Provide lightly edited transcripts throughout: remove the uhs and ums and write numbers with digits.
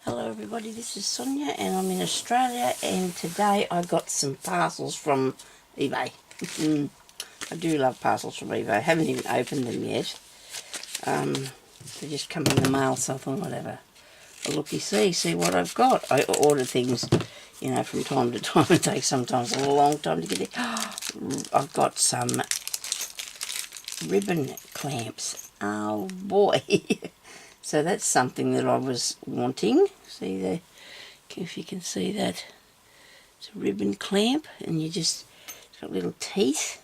Hello everybody, this is Sonia and I'm in Australia, and today I got some parcels from eBay. I do love parcels from eBay. I haven't even opened them yet. They just come in the mail, so I thought I'd have a looky-see, see what I've got. I order things, you know, from time to time. It takes sometimes a long time to get it. I've got some ribbon clamps. Oh boy. So that's something that I was wanting. See there, if you can see that. It's a ribbon clamp, and it's got little teeth,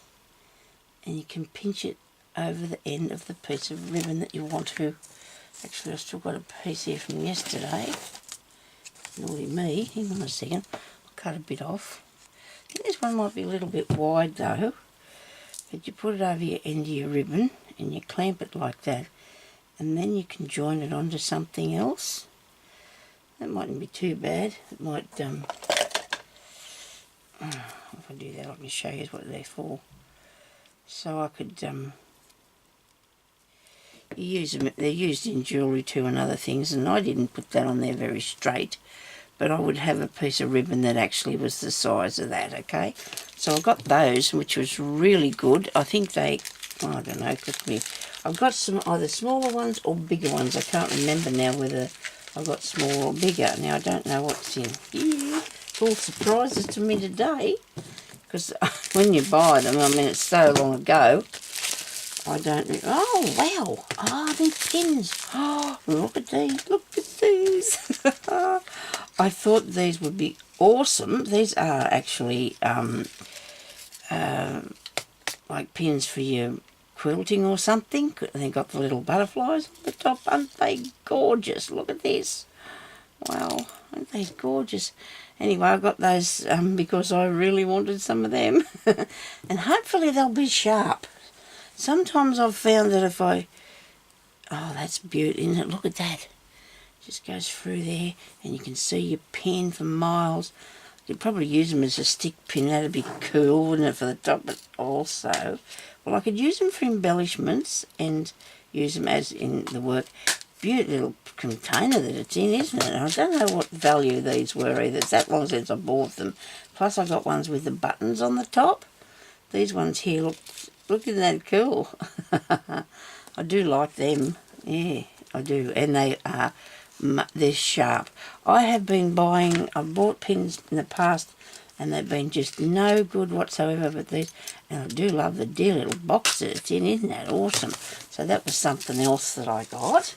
and you can pinch it over the end of the piece of ribbon that you want to. Actually, I've still got a piece here from yesterday. Naughty me. Hang on a second. I'll cut a bit off. I think this one might be a little bit wide though. But you put it over your end of your ribbon, and you clamp it like that. And then you can join it onto something else. That mightn't be too bad. It might, if I do that, I can show you what they're for. So I could, use them. They're used in jewellery too and other things, and I didn't put that on there very straight, but I would have a piece of ribbon that actually was the size of that, okay? So I got those, which was really good. I think they, I don't know, I've got some either smaller ones or bigger ones. I can't remember now whether I've got smaller or bigger. Now I don't know what's in here. It's all surprises to me today, because when you buy them, I mean, it's so long ago, I don't know. Oh, wow. Ah, they're pins. Oh, look at these. Look at these. I thought these would be awesome. These are actually like pins for your quilting or something. They've got the little butterflies on the top. Aren't they gorgeous? Look at this. Wow, aren't they gorgeous? Anyway, I got those because I really wanted some of them. And hopefully they'll be sharp. Sometimes I've found that if I... Oh, that's beautiful, isn't it? Look at that. Just goes through there, and you can see your pen for miles. You'd probably use them as a stick pin. That'd be cool, wouldn't it, for the top? But also, well, I could use them for embellishments and use them as in the work. Beautiful little container that it's in, isn't it? I don't know what value these were either. It's that long since I bought them. Plus, I got ones with the buttons on the top. These ones here look at that cool. I do like them. Yeah, I do. And they're sharp. I've bought pins in the past, and they've been just no good whatsoever, but these, and I do love the dear little box that it's in. Isn't that awesome? So that was something else that I got.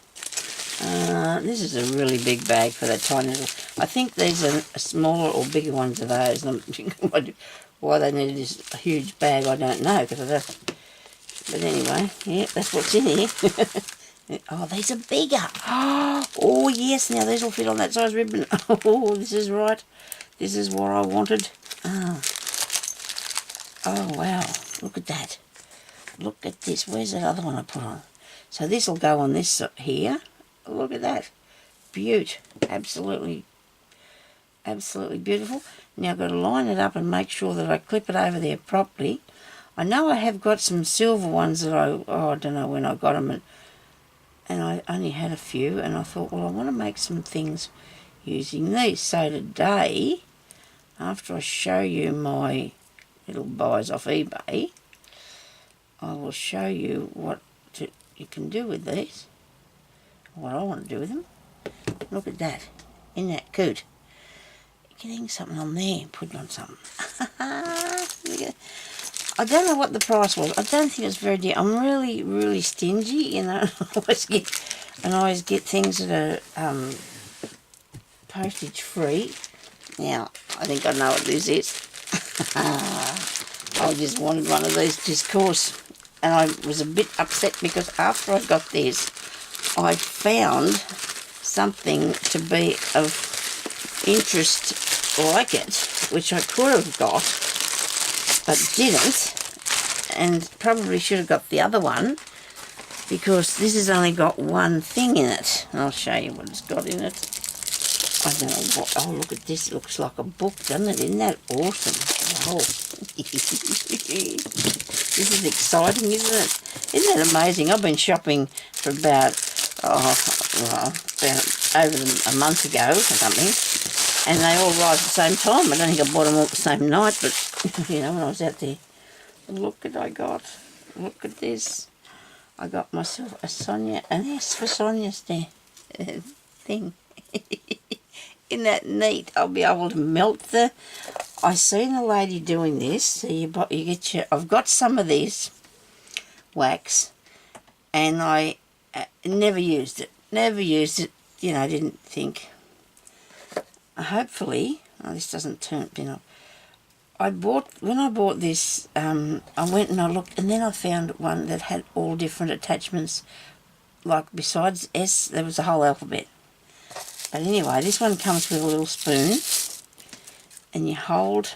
This is a really big bag for that tiny little... I think these are smaller or bigger ones of those. Why they needed this huge bag, I don't know. But anyway, yeah, that's what's in here. Oh, these are bigger. Oh, yes, now these will fit on that size ribbon. Oh, this is right. This is what I wanted. Oh, wow. Look at that. Look at this. Where's that other one I put on? So this will go on this here. Look at that. Beaut. Absolutely beautiful. Now I've got to line it up and make sure that I clip it over there properly. I know I have got some silver ones that I don't know when I got them, and I only had a few, and I thought, well, I want to make some things using these. So today, after I show you my little buys off eBay, I will show you what you can do with these, what I want to do with them. Look at that. Isn't that cute? You can hang something on there and put it on something. I don't know what the price was. I don't think it's very dear. I'm really, really stingy, you know. I always get things that are postage free. Now, I think I know what this is. I just wanted one of these just cause. And I was a bit upset because after I got this, I found something to be of interest like it, which I could have got, but didn't, and probably should have got the other one, because this has only got one thing in it. And I'll show you what it's got in it. I don't know what... Oh, look at this. It looks like a book, doesn't it? Isn't that awesome? Wow. This is exciting, isn't it? Isn't that amazing? I've been shopping for about a month ago or something, and they all arrived at the same time. I don't think I bought them all the same night, but you know, when I was out there. Look what I got. Look at this. I got myself a Sonya, an S for Sonya's there thing. Isn't that neat? I'll be able to melt the... I seen a lady doing this. So you get your... I've got some of these wax, and I never used it. Never used it. You know, I didn't think. Hopefully... Oh, this doesn't turn... You know, when I bought this, I went and I looked, and then I found one that had all different attachments. Like, besides S, there was a whole alphabet. But anyway, this one comes with a little spoon, and you hold...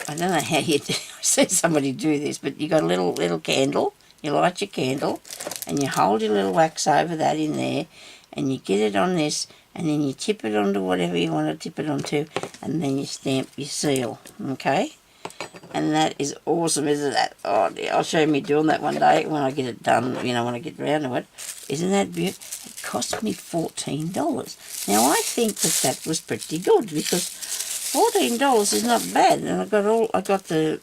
I don't know how you do... I see somebody do this, but you got a little candle. You light your candle, and you hold your little wax over that in there, and you get it on this, and then you tip it onto whatever you want to tip it onto, and then you stamp your seal, okay? And that is awesome, isn't that? Oh dear, I'll show you me doing that one day when I get it done, you know, when I get round to it. Isn't that beautiful? It cost me $14. Now, I think that was pretty good, because $14 is not bad. And I got the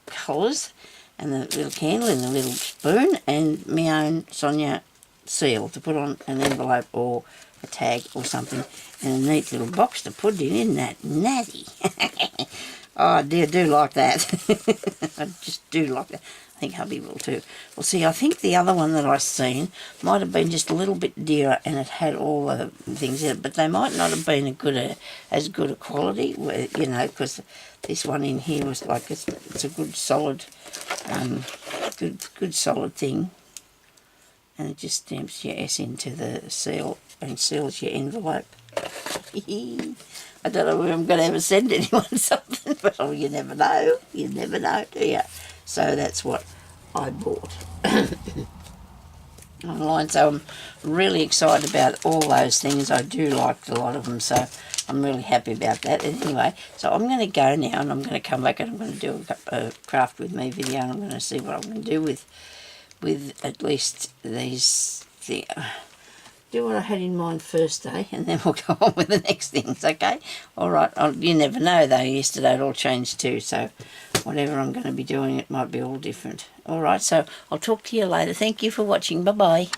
colours, and the little candle, and the little spoon, and my own Sonya seal to put on an envelope or a tag or something, and a neat little box to put it in. Isn't that natty? Oh, I do like that. I just do like that. I think hubby will too. Well, see, I think the other one that I seen might have been just a little bit dearer, and it had all the things in it, but they might not have been as good a quality, you know, because this one in here was like, it's a good solid, good solid thing. And it just stamps your S into the seal and seals your envelope. I don't know where I'm going to ever send anyone something, but oh, you never know. You never know, do you? So that's what I bought online. So I'm really excited about all those things. I do like a lot of them, so I'm really happy about that. And anyway, so I'm going to go now, and I'm going to come back, and I'm going to do a craft with me video, and I'm going to see what I'm going to do with at least these things. Do what I had in mind first, and then we'll go on with the next things, okay? All right, you never know, though. Yesterday it all changed too, so whatever I'm going to be doing, it might be all different. All right, so I'll talk to you later. Thank you for watching. Bye-bye.